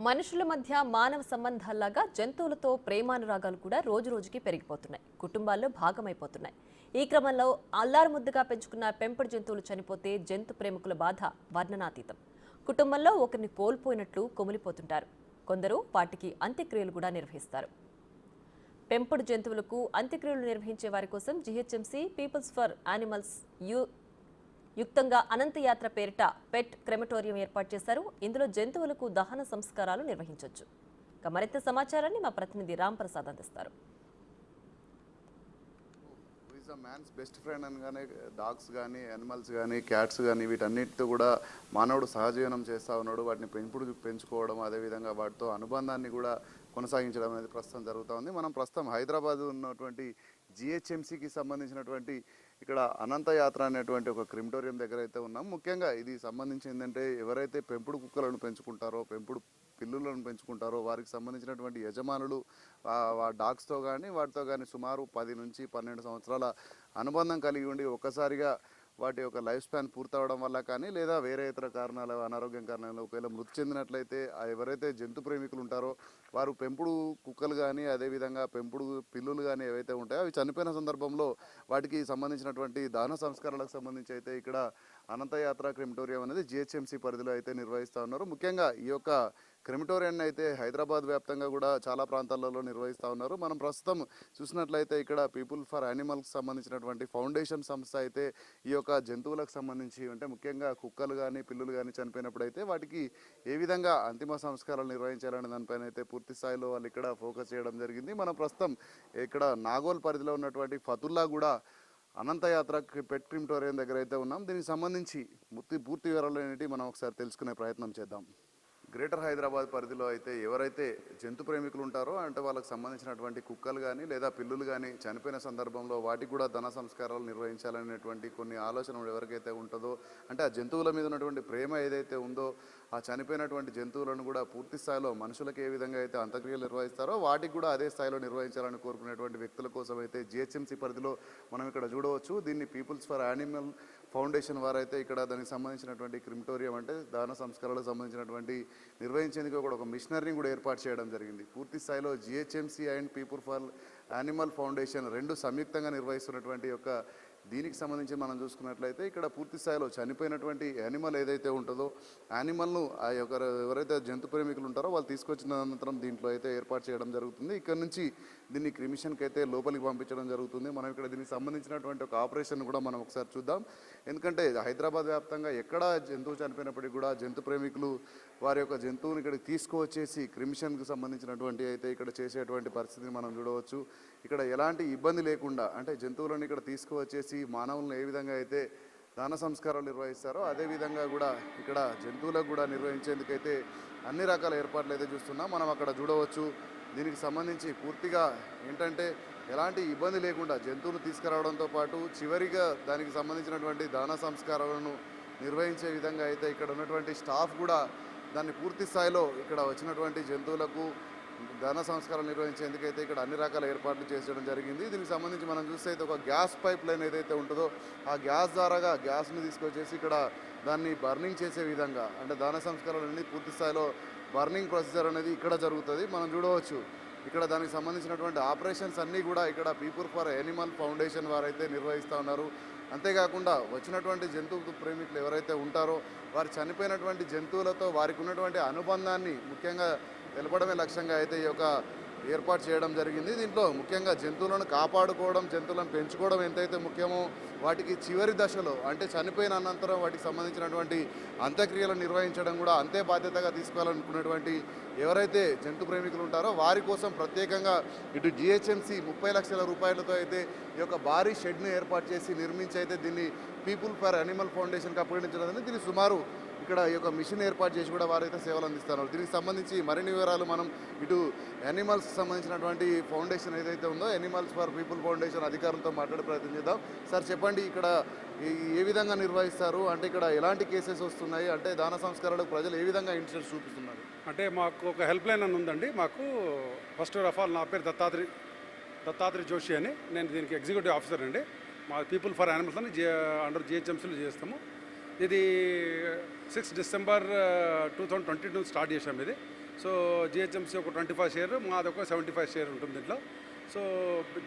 మనుషుల మధ్య మానవ సంబంధాల్లాగా జంతువులతో ప్రేమానురాగాలు కూడా రోజురోజుకి పెరిగిపోతున్నాయి. కుటుంబాల్లో భాగమైపోతున్నాయి. ఈ క్రమంలో అల్లారుముద్దుగా పెంచుకున్న పెంపుడు జంతువులు చనిపోతే జంతు ప్రేమికుల బాధ వర్ణనాతీతం. కుటుంబంలో ఒకరిని కోల్పోయినట్లు కుమిలిపోతుంటారు. కొందరు వాటికి అంత్యక్రియలు కూడా నిర్వహిస్తారు. పెంపుడు జంతువులకు అంత్యక్రియలు నిర్వహించే వారి కోసం జీహెచ్ఎంసీ పీపుల్స్ ఫర్ యానిమల్స్ యుక్తంగా అనంతయాత్ర పేరిట పెట్ క్రెమటోరియం ఏర్పాటు చేశారు. ఇందులో జంతువులకు దహన సంస్కారాలు నిర్వహించవచ్చు. మరింత సమాచారాన్ని మా ప్రతినిధి రామ్ ప్రసాద్ అందిస్తారు. మ్యాన్స్ బెస్ట్ ఫ్రెండ్ అనగానే డాగ్స్ కానీ యానిమల్స్ కానీ క్యాట్స్ కానీ వీటన్నిటితో కూడా మానవుడు సహజీవనం చేస్తూ ఉన్నాడు. వాటిని పెంచుకోవడం, అదేవిధంగా వాటితో అనుబంధాన్ని కూడా కొనసాగించడం అనేది ప్రస్తుతం జరుగుతూ ఉంది. మనం ప్రస్తుతం హైదరాబాద్ ఉన్నటువంటి జిహెచ్ఎంసీకి సంబంధించినటువంటి ఇక్కడ అనంతయాత్ర అనేటువంటి ఒక క్రిమిటోరియం దగ్గర అయితే ఉన్నాం. ముఖ్యంగా ఇది సంబంధించి ఏంటంటే ఎవరైతే పెంపుడు కుక్కలను పెంచుకుంటారో, పెంపుడు పిల్లులను పెంచుకుంటారో వారికి సంబంధించినటువంటి యజమానులు డాగ్స్తో కానీ వాటితో కానీ సుమారు 10 నుంచి 12 సంవత్సరాల అనుబంధం కలిగి ఉండి ఒక్కసారిగా వాటి యొక్క లైఫ్ స్పాన్ పూర్తవడం వల్ల కానీ లేదా వేరే ఇతర కారణాల అనారోగ్యం కారణాలు ఒకవేళ మృతి చెందినట్లయితే ఎవరైతే జంతు ప్రేమికులు ఉంటారో వారు పెంపుడు కుక్కలు కానీ అదేవిధంగా పెంపుడు పిల్లులు కానీ ఏవైతే ఉంటాయో అవి చనిపోయిన సందర్భంలో వాటికి సంబంధించినటువంటి దహన సంస్కారాలకు సంబంధించి అయితే ఇక్కడ అనంతయాత్ర క్రిమిటోరియం అనేది జిహెచ్ఎంసీ పరిధిలో అయితే నిర్వహిస్తూ ఉన్నారు. ముఖ్యంగా ఈ యొక్క క్రిమిటోరియాన్ని అయితే హైదరాబాద్ వ్యాప్తంగా కూడా చాలా ప్రాంతాలలో నిర్వహిస్తూ ఉన్నారు. మనం ప్రస్తుతం చూసినట్లయితే ఇక్కడ పీపుల్ ఫర్ యానిమల్స్ సంబంధించినటువంటి ఫౌండేషన్ సంస్థ అయితే ఈ యొక్క జంతువులకు సంబంధించి అంటే ముఖ్యంగా కుక్కలు కానీ పిల్లులు కానీ చనిపోయినప్పుడు అయితే వాటికి ఏ విధంగా అంతిమ సంస్కారాలు నిర్వహించాలనే దానిపైన అయితే పూర్తి స్థాయిలో వాళ్ళు ఇక్కడ ఫోకస్ చేయడం జరిగింది. మనం ప్రస్తుతం ఇక్కడ నాగోల్ పరిధిలో ఉన్నటువంటి ఫతుల్లా కూడా అనంతయాత్ర పెట్ క్రిమిటోరియం దగ్గర అయితే ఉన్నాం. దీనికి సంబంధించి పూర్తి వివరాలు ఏంటి మనం ఒకసారి తెలుసుకునే ప్రయత్నం చేద్దాం. గ్రేటర్ హైదరాబాద్ పరిధిలో అయితే ఎవరైతే జంతు ప్రేమికులు ఉంటారో అంటే వాళ్ళకి సంబంధించినటువంటి కుక్కలు కానీ లేదా పిల్లులు కానీ చనిపోయిన సందర్భంలో వాటికి కూడా ధన సంస్కారాలు నిర్వహించాలనేటువంటి కొన్ని ఆలోచనలు ఎవరికైతే ఉంటుందో అంటే ఆ జంతువుల మీద ఉన్నటువంటి ప్రేమ ఏదైతే ఉందో ఆ చనిపోయినటువంటి జంతువులను కూడా పూర్తి స్థాయిలో మనుషులకు ఏ విధంగా అయితే అంత్యక్రియలు నిర్వహిస్తారో వాటికి కూడా అదే స్థాయిలో నిర్వహించాలని కోరుకునేటువంటి వ్యక్తుల కోసం అయితే జిహెచ్ఎంసీ పరిధిలో మనం ఇక్కడ చూడవచ్చు. దీన్ని పీపుల్స్ ఫర్ యానిమల్ ఫౌండేషన్ వారైతే ఇక్కడ దానికి సంబంధించినటువంటి క్రిమిటోరియం అంటే దాన సంస్కారాలకు సంబంధించినటువంటి నిర్వహించేందుకు కూడా ఒక మిషనరీని కూడా ఏర్పాటు చేయడం జరిగింది. పూర్తి స్థాయిలో GHMC and people for animal foundation రెండు సంయుక్తంగా నిర్వహిస్తున్నటువంటి యొక్క దీనికి సంబంధించి మనం చూసుకున్నట్లయితే ఇక్కడ పూర్తి స్థాయిలో చనిపోయినటువంటి యానిమల్ ఏదైతే ఉంటుందో యానిమల్ను ఆ యొక్క ఎవరైతే జంతు ప్రేమికులు ఉంటారో వాళ్ళు తీసుకొచ్చిన అనంతరం దీంట్లో అయితే ఏర్పాటు చేయడం జరుగుతుంది. ఇక్కడ నుంచి దీన్ని క్రిమిషన్కి అయితే లోపలికి పంపించడం జరుగుతుంది. మనం ఇక్కడ దీనికి సంబంధించినటువంటి ఒక ఆపరేషన్ కూడా మనం ఒకసారి చూద్దాం. ఎందుకంటే హైదరాబాద్ వ్యాప్తంగా ఎక్కడ జంతువు చనిపోయినప్పటికీ కూడా జంతు ప్రేమికులు వారి యొక్క జంతువుని ఇక్కడికి తీసుకువచ్చేసి క్రిమిషన్కి సంబంధించినటువంటి అయితే ఇక్కడ చేసేటువంటి పరిస్థితిని మనం చూడవచ్చు. ఇక్కడ ఎలాంటి ఇబ్బంది లేకుండా అంటే జంతువులను ఇక్కడ తీసుకువచ్చేసి మానవులను ఏ విధంగా అయితే దాన సంస్కారాలు నిర్వహిస్తారో అదేవిధంగా కూడా ఇక్కడ జంతువులకు కూడా నిర్వహించేందుకైతే అన్ని రకాల ఏర్పాట్లు అయితే చూస్తున్నాం. మనం అక్కడ చూడవచ్చు. దీనికి సంబంధించి పూర్తిగా ఏంటంటే ఎలాంటి ఇబ్బంది లేకుండా జంతువులు తీసుకురావడంతో పాటు చివరిగా దానికి సంబంధించినటువంటి దాన సంస్కారాలను నిర్వహించే విధంగా అయితే ఇక్కడ ఉన్నటువంటి స్టాఫ్ కూడా దాన్ని పూర్తి స్థాయిలో ఇక్కడ వచ్చినటువంటి జంతువులకు ధన సంస్కారాలు నిర్వహించేందుకైతే ఇక్కడ అన్ని రకాల ఏర్పాట్లు చేసడం జరిగింది. దీనికి సంబంధించి మనం చూస్తే అయితే ఒక గ్యాస్ పైప్ లైన్ ఏదైతే ఉంటుందో ఆ గ్యాస్ ద్వారాగా గ్యాస్ని తీసుకొచ్చేసి ఇక్కడ దాన్ని బర్నింగ్ చేసే విధంగా అంటే దాన సంస్కారాలు అనేది పూర్తి స్థాయిలో బర్నింగ్ ప్రొసీజర్ అనేది ఇక్కడ జరుగుతుంది. మనం చూడవచ్చు ఇక్కడ దానికి సంబంధించినటువంటి ఆపరేషన్స్ అన్నీ కూడా ఇక్కడ పీపుల్ ఫర్ యానిమల్ ఫౌండేషన్ వారైతే నిర్వహిస్తూ ఉన్నారు. అంతేకాకుండా వచ్చినటువంటి జంతువు ప్రేమికులు ఎవరైతే ఉంటారో వారు చనిపోయినటువంటి జంతువులతో వారికి ఉన్నటువంటి అనుబంధాన్ని ముఖ్యంగా తెలపడమే లక్ష్యంగా అయితే ఈ యొక్క ఏర్పాటు చేయడం జరిగింది. దీంట్లో ముఖ్యంగా జంతువులను కాపాడుకోవడం, జంతువులను పెంచుకోవడం ఎంతైతే ముఖ్యమో వాటికి చివరి దశలో అంటే చనిపోయిన అనంతరం వాటికి సంబంధించినటువంటి అంత్యక్రియలను నిర్వహించడం కూడా అంతే బాధ్యతగా తీసుకోవాలనుకున్నటువంటి ఎవరైతే జంతు ప్రేమికులు ఉంటారో వారి కోసం ప్రత్యేకంగా ఇటు జిహెచ్ఎంసీ 30 లక్షల రూపాయలతో అయితే ఈ యొక్క భారీ షెడ్ను ఏర్పాటు చేసి నిర్మించి అయితే దీన్ని పీపుల్ ఫర్ యానిమల్ ఫౌండేషన్కి అప్పగించడం దీన్ని సుమారు ఇక్కడ ఈ యొక్క మిషన్ ఏర్పాటు చేసి కూడా వారైతే సేవలు అందిస్తున్నారు. దీనికి సంబంధించి మరిన్ని వివరాలు మనం ఇటు యానిమల్స్కి సంబంధించినటువంటి ఫౌండేషన్ ఏదైతే ఉందో యానిమల్స్ ఫర్ పీపుల్ ఫౌండేషన్ అధికారులతో మాట్లాడే ప్రయత్నం చేద్దాం. సార్ చెప్పండి, ఇక్కడ ఏ విధంగా నిర్వహిస్తారు అంటే ఇక్కడ ఎలాంటి కేసెస్ వస్తున్నాయి అంటే దాన సంస్కారాలకు ప్రజలు ఏ విధంగా ఇంట్రెస్ట్ చూపిస్తున్నారు? అంటే మాకు ఒక హెల్ప్ లైన్ అని ఉందండి. మాకు ఫస్ట్ ఆఫ్ ఆల్ నా పేరు దత్తాత్రి జోషి అని, నేను దీనికి ఎగ్జిక్యూటివ్ ఆఫీసర్ అండి. మా పీపుల్ ఫర్ యానిమల్స్ అని అండర్ జిహెచ్ఎంసీలో చేస్తాము. ఇది 6 డిసెంబర్ 2022 స్టార్ట్ చేసాము. ఇది సో జిహెచ్ఎంసీ ఒక 25 షేర్, మాది ఒక 75 షేర్ ఉంటుంది దీంట్లో. సో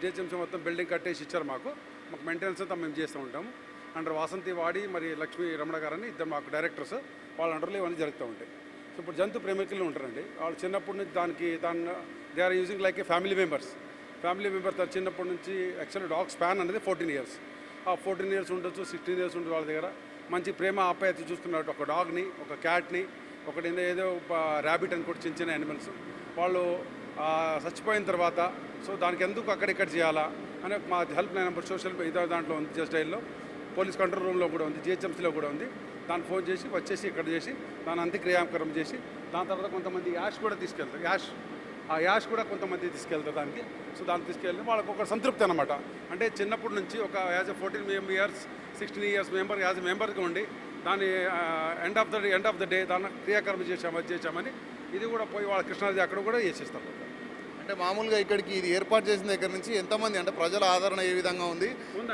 జిహెచ్ఎంసీ మొత్తం బిల్డింగ్ కట్టేసి ఇచ్చారు మాకు మెయింటెనెన్స్ అంతా మేము చేస్తూ ఉంటాము. అండర్ వాసంతి వాడి మరి లక్ష్మీ రమణ గారని ఇద్దరు మాకు డైరెక్టర్స్, వాళ్ళ అండర్లో ఇవన్నీ జరుగుతూ ఉంటాయి. సో ఇప్పుడు జంతు ప్రేమికులు ఉంటారండి, వాళ్ళు చిన్నప్పటి నుంచి దాన్ని they are using like a family members చిన్నప్పటి నుంచి. యాక్చువల్లీ డాగ్ స్పాన్ అనేది 14 ఇయర్స్. ఆ 14 ఇయర్స్ ఉండొచ్చు, 16 ఇయర్స్ ఉంటుంది వాళ్ళ దగ్గర. మంచి ప్రేమ ఆప్యాయత చూసుకున్నట్టు ఒక డాగ్ని, ఒక క్యాట్ని, ఒకటి ఏదో ర్యాబిట్ అని కూడా చిన్న చిన్న యానిమల్స్ వాళ్ళు చచ్చిపోయిన తర్వాత సో దానికి ఎందుకు అక్కడిక్కడ చేయాలా అని మా హెల్ప్ లైన్ నెంబర్ సోషల్ దాంట్లో ఉంది, జస్ట్ డైల్లో పోలీస్ కంట్రోల్ రూమ్లో కూడా ఉంది, జిహెచ్ఎంసీలో కూడా ఉంది. దాన్ని ఫోన్ చేసి వచ్చేసి ఇక్కడ చేసి దాని అంత్యక్రియాకరం చేసి దాని తర్వాత కొంతమంది యాష్ కూడా తీసుకెళ్తారు. ఆ యాష్ కూడా కొంతమంది తీసుకెళ్తారు దానికి. సో దాన్ని తీసుకెళ్ళి వాళ్ళకి ఒక సంతృప్తి అనమాట. అంటే చిన్నప్పటి నుంచి ఒక as a 14 years 16 years member as a మెంబర్గా ఉండి దాన్ని ఎండ్ ఆఫ్ ద డే దాన్ని క్రియాకర్మ చేశామని ఇది కూడా పోయి వాళ్ళ కృష్ణాది అక్కడ కూడా చేసేస్తారు. అంటే మామూలుగా ఇక్కడికి ఇది ఏర్పాటు చేసిన దగ్గర నుంచి ఎంతమంది అంటే ప్రజల ఆదరణ ఏ విధంగా ఉంది,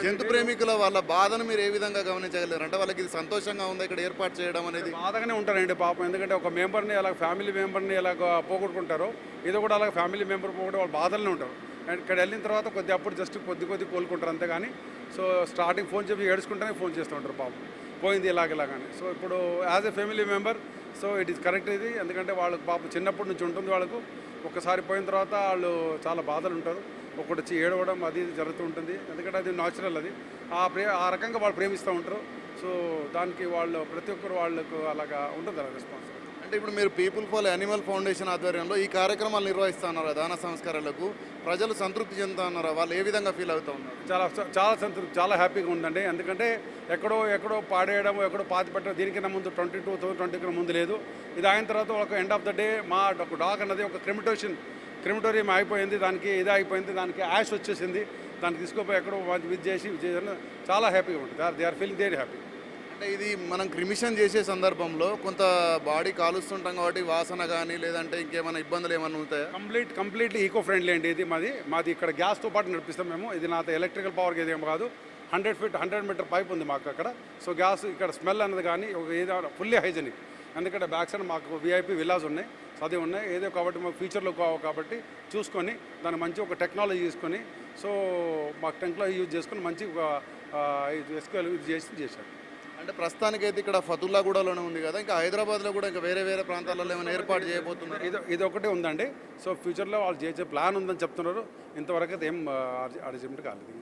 జంతు ప్రేమికుల వాళ్ళ బాధను మీరు ఏ విధంగా గమనించగలరు? అంటే వాళ్ళకి ఇది సంతోషంగా ఉంది ఇక్కడ ఏర్పాటు చేయడం అనేది? బాధగానే ఉంటారండి పాపం, ఎందుకంటే ఒక మెంబర్ని అలా ఫ్యామిలీ మెంబర్ని ఎలాగ పోగొట్టుకుంటారో ఇది కూడా అలాగ ఫ్యామిలీ మెంబర్ పోగొట్టే వాళ్ళు బాధలనే ఉంటారు. అండ్ ఇక్కడ వెళ్ళిన తర్వాత అప్పుడు జస్ట్ కొద్ది కోలుకుంటారు అంతేగాని సో స్టార్టింగ్ ఫోన్ చెప్పి ఏడుచుకుంటేనే ఫోన్ చేస్తూ ఉంటారు పాపం, పోయింది ఇలాగని. సో ఇప్పుడు as a family member so it is correct ఇది, ఎందుకంటే వాళ్ళకి పాపం చిన్నప్పటి నుంచి ఉంటుంది వాళ్ళకు. ఒక్కసారి పోయిన తర్వాత వాళ్ళు చాలా బాధలు ఉంటారు, ఒకటి వచ్చి ఏడవడం అది జరుగుతూ ఉంటుంది, ఎందుకంటే అది న్యాచురల్. అది ఆ రకంగా వాళ్ళు ప్రేమిస్తూ ఉంటారు. సో దానికి వాళ్ళు ప్రతి ఒక్కరు వాళ్ళకు అలాగా ఉంటుంది అలా రెస్పాన్స్. అంటే ఇప్పుడు మీరు పీపుల్ ఫర్ యానిమల్ ఫౌండేషన్ ఆధ్వర్యంలో ఈ కార్యక్రమాలు నిర్వహిస్తున్నారు, దాన సంస్కారాలకు ప్రజలు సంతృప్తి చెందుతున్నారు, వాళ్ళు ఏ విధంగా ఫీల్ అవుతూ ఉన్నారు? చాలా సంతృప్తి, చాలా హ్యాపీగా ఉందండి. ఎందుకంటే ఎక్కడో పాడేయడం, ఎక్కడో పాతి పెట్టడం దీనికన్నా ముందు 2020 ముందు లేదు. ఇది అయిన తర్వాత ఒక ఎండ్ ఆఫ్ ద డే మా డాగ్ అన్నది ఒక క్రిమిటోరియం అయిపోయింది, దానికి ఇది అయిపోయింది, దానికి యాష్ వచ్చేసింది, దాన్ని తీసుకుపోయి ఎక్కడో చేసి చాలా హ్యాపీగా ఉంటుంది. They are feeling very happy. అంటే ఇది మనం క్రిమిషన్ చేసే సందర్భంలో కొంత బాడీ కాలుస్తుంటాం కాబట్టి వాసన కానీ లేదంటే ఇంకేమైనా ఇబ్బందులు ఏమైనా ఉంటాయా? కంప్లీట్లీ ఈకో ఫ్రెండ్లీ అండి. ఇది మాది ఇక్కడ గ్యాస్తో పాటు నడిపిస్తాం మేము. ఇది నాతో ఎలక్ట్రికల్ పవర్కి ఏదేం కాదు. 100 మీటర్ పైప్ ఉంది మాకు అక్కడ. సో గ్యాస్ ఇక్కడ స్మెల్ అన్నది కానీ ఏదో ఫుల్లీ హైజెనిక్, ఎందుకంటే బ్యాక్ సైడ్ మాకు VIP విల్లాస్ ఉన్నాయి, చదివి ఉన్నాయి ఏదో కాబట్టి మాకు ఫ్యూచర్లో కాబట్టి చూసుకొని దాన్ని మంచి ఒక టెక్నాలజీ తీసుకొని సో మాకు టెక్నాలజీ యూజ్ చేసుకొని మంచి ఇది చేశారు. అంటే ప్రస్తుతానికైతే ఇక్కడ ఫతుల్లాగూడలోనే ఉంది కదా, ఇంకా హైదరాబాద్లో కూడా ఇంకా వేరే ప్రాంతాలలో ఏమైనా ఏర్పాటు చేయబోతున్నారు? ఇది ఒకటే ఉందండి. సో ఫ్యూచర్లో వాళ్ళు చేసే ప్లాన్ ఉందని చెప్తున్నారు. ఇంతవరకు అయితే ఏం అరేంజ్మెంట్ కాలేదు.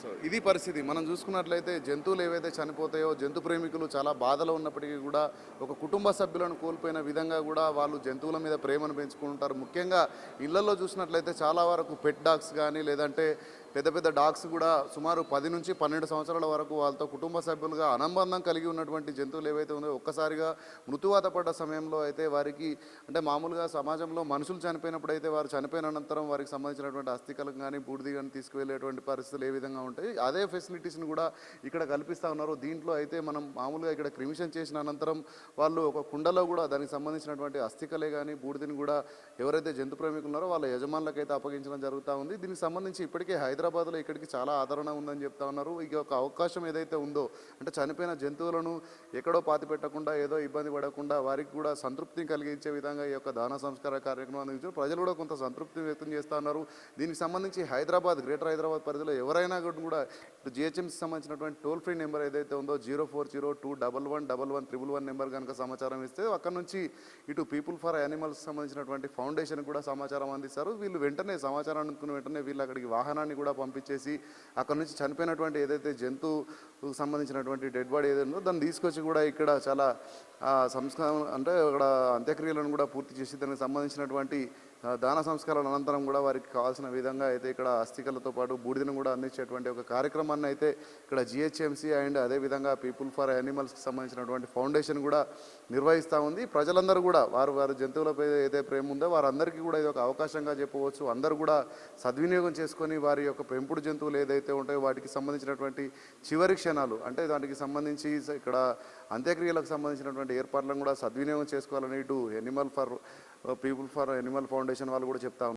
సో ఇది పరిస్థితి. మనం చూసుకున్నట్లయితే జంతువులు ఏవైతే చనిపోతాయో జంతు ప్రేమికులు చాలా బాధలో ఉన్నప్పటికీ కూడా ఒక కుటుంబ సభ్యులను కోల్పోయిన విధంగా కూడా వాళ్ళు జంతువుల మీద ప్రేమను పెంచుకుంటారు. ముఖ్యంగా ఇళ్లలో చూసినట్లయితే చాలా వరకు పెట్ డాగ్స్ కానీ లేదంటే పెద్ద డాగ్స్ కూడా సుమారు 10 నుంచి 12 సంవత్సరాల వరకు వాళ్ళతో కుటుంబ సభ్యులుగా అనుబంధం కలిగి ఉన్నటువంటి జంతువులు ఏవైతే ఉన్నాయో ఒక్కసారిగా మృతువాత పడ్డ సమయంలో అయితే వారికి అంటే మామూలుగా సమాజంలో మనుషులు చనిపోయినప్పుడు అయితే వారు చనిపోయిన అనంతరం వారికి సంబంధించినటువంటి అస్థికలకు కానీ బూడిది కానీ తీసుకువెళ్ళేటువంటి పరిస్థితులు ఏ విధంగా ఉంటాయి, అదే ఫెసిలిటీస్ని కూడా ఇక్కడ కల్పిస్తూ ఉన్నారు. దీంట్లో అయితే మనం మామూలుగా ఇక్కడ క్రిమిషన్ చేసిన అనంతరం వాళ్ళు ఒక కుండలో కూడా దానికి సంబంధించినటువంటి అస్థికలే కానీ బూడిదని కూడా ఎవరైతే జంతు ప్రేమికులు ఉన్నారో వాళ్ళ యజమానులకైతే అప్పగించడం జరుగుతూ ఉంది. దీనికి సంబంధించి ఇప్పటికే హైదరాబాద్లో ఇక్కడికి చాలా ఆదరణ ఉందని చెప్తా ఉన్నారు. ఇక ఒక అవకాశం ఏదైతే ఉందో అంటే చనిపోయిన జంతువులను ఎక్కడో పాతి పెట్టకుండా ఏదో ఇబ్బంది పడకుండా వారికి కూడా సంతృప్తిని కలిగించే విధంగా ఈ యొక్క దాన సంస్కార కార్యక్రమాన్ని ప్రజలు కూడా కొంత సంతృప్తి వ్యక్తం చేస్తూ ఉన్నారు. దీనికి సంబంధించి గ్రేటర్ హైదరాబాద్ పరిధిలో ఎవరైనా కూడా GHMC సంబంధించినటువంటి టోల్ ఫ్రీ నెంబర్ ఏదైతే ఉందో 04021111111 నెంబర్ కనుక సమాచారం ఇస్తే అక్కడ నుంచి ఇటు పీపుల్ ఫర్ యానిమల్స్ సంబంధించినటువంటి ఫౌండేషన్ కూడా సమాచారం అందిస్తారు. వీళ్ళు వెంటనే సమాచారం అనుకున్న వెంటనే వీళ్ళు అక్కడికి వాహనాన్ని కూడా పంపించేసి అక్కడ నుంచి చనిపోయినటువంటి ఏదైతే జంతువుకు సంబంధించినటువంటి డెడ్ బాడీ ఏదైతే ఉందో దాన్ని తీసుకొచ్చి కూడా ఇక్కడ చాలా సంస్కారం అంటే అక్కడ అంత్యక్రియలను కూడా పూర్తి చేసి దానికి సంబంధించినటువంటి దాన సంస్కారాల అనంతరం కూడా వారికి కావాల్సిన విధంగా అయితే ఇక్కడ అస్థికలతో పాటు బూడిదను కూడా అందించేటువంటి ఒక కార్యక్రమాన్ని అయితే ఇక్కడ GHMC అండ్ అదేవిధంగా పీపుల్ ఫర్ యానిమల్స్కి సంబంధించినటువంటి ఫౌండేషన్ కూడా నిర్వహిస్తూ ఉంది. ప్రజలందరూ కూడా వారు జంతువులపై ఏదైతే ప్రేమ ఉందో వారందరికీ కూడా ఇది ఒక అవకాశంగా చెప్పవచ్చు. అందరూ కూడా సద్వినియోగం చేసుకొని వారి యొక్క పెంపుడు జంతువులు ఏదైతే ఉంటాయో వాటికి సంబంధించినటువంటి చివరి క్షణాలు అంటే దానికి సంబంధించి ఇక్కడ అంత్యక్రియలకు సంబంధించినటువంటి ఏర్పాట్లను కూడా సద్వినియోగం చేసుకోవాలని ఇటు పీపుల్ ఫర్ యానిమల్ ఫౌండేషన్ వాళ్ళు కూడా చెప్తా ఉన్నారు.